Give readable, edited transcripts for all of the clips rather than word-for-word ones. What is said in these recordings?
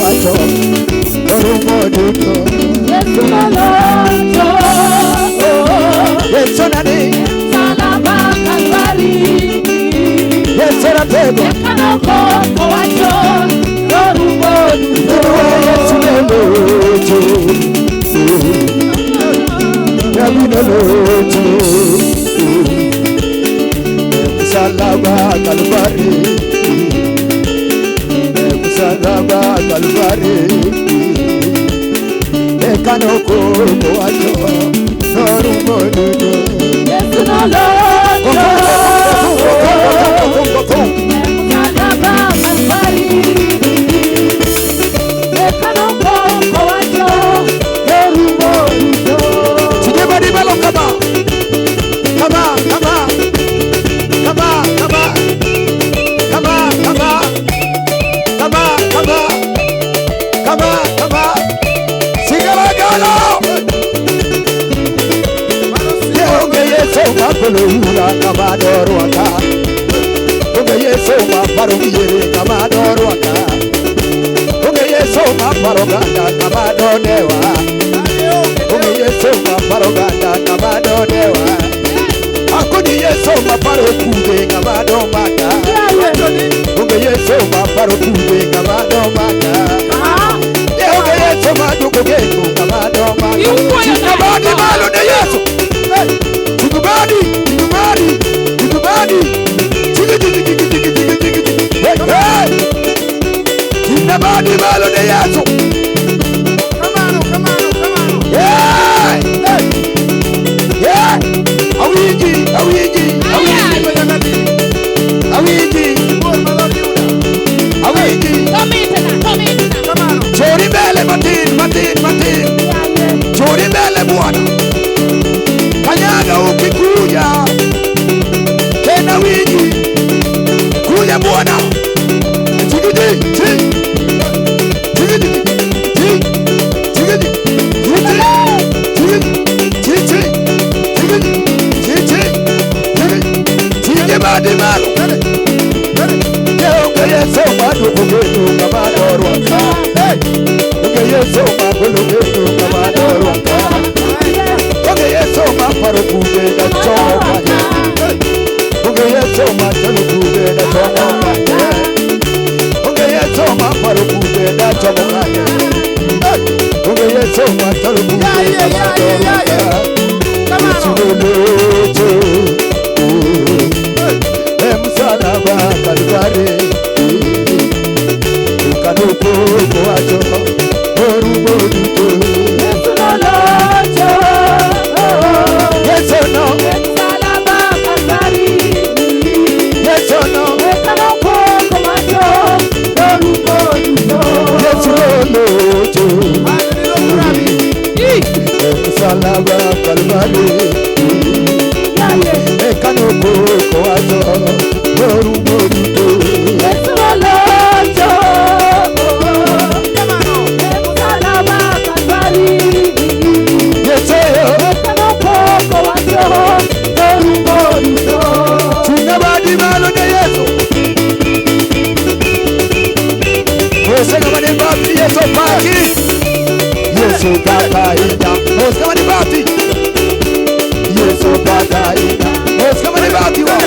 wacho orumo duto. Yesu nolocho, Yesu nani? msalaba Kalvari. Yesu ratego. Ekanoko wacho orumo duto. Yesu nolocho, Yesu nolocho. Msalaba Kalvari, msalaba Kalvari. Ekanoko wacho orumo duto. Yesu nolocho, msalaba Kalvari. Ekanoko wacho orumo duto. Sijebadi balo kama Sigalagala Yeonge Yesu makulura kama dorwaka Onge Yesu maparumire kama dorwaka Onge Yesu maparoganda kama donewa Onge Yesu maparoganda kama donewa Akuni Yesu maparokude kama domata Onge Yesu maparokude kama domata Onge Yesu madukugeku kama domata Sikabadi malo de Yesu Sikubadi Sikabadi malo de Yesu Come on Yeah Awiji Chori bele matin Chori bele bwana Kanyaga ukikuja Tena wiji Kuja bwana Chigidi Badi malo Yeonge Yesu madukugeku kama dorwaka Onge Yesu makulugenu kama dorwaka Onge Yesu maparukuge na chomo kanye Onge Yesu matalukuge na chomo kanye Onge Yesu maparukuge na chomo kanye Onge Yesu matalukuge kama dorwaka Yesu nolocho Msalaba Kalvari Ukanoko wacho orumo duto. Yesu nolocho, Yesu no msalaba Kalvari. Yesu no Ekanoko wacho orumo duto. Yesu nolocho Msalaba Kalvari Ekanoko wacho orumo duto. Yesu nolocho, msalaba Kalvari. Yesu Ekanoko wacho orumo duto. Singabadi malo de Yesu Osega mani bapi Yesu paki Yesu kaka ina Osega mani bapi Yesu kaka ina Osega mani bapi wa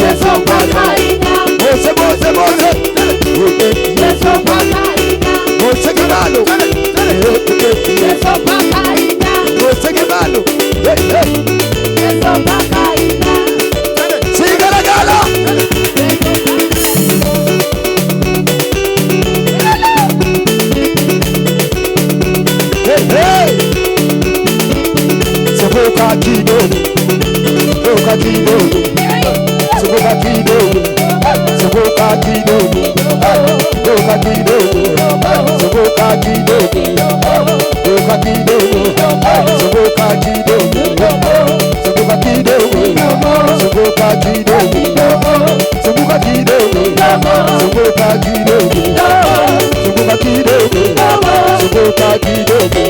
Yesu kaka ina Ose Yesu kaka ina. Ose kibalo Yesu kaka ina. Ose kibalo Yesu kaka ina. Sigalagala Sebuka kidogo Sebuka kidogo Sebuka kidogo Sebuka kidogo Sebuka kidogo Sebuka kidogo Sebuka kidogo Sebuka kidogo Sebuka kidogo Sebuka kidogo Sebuka kidogo Sebuka kidogo Sebuka kidogo Sebuka kidogo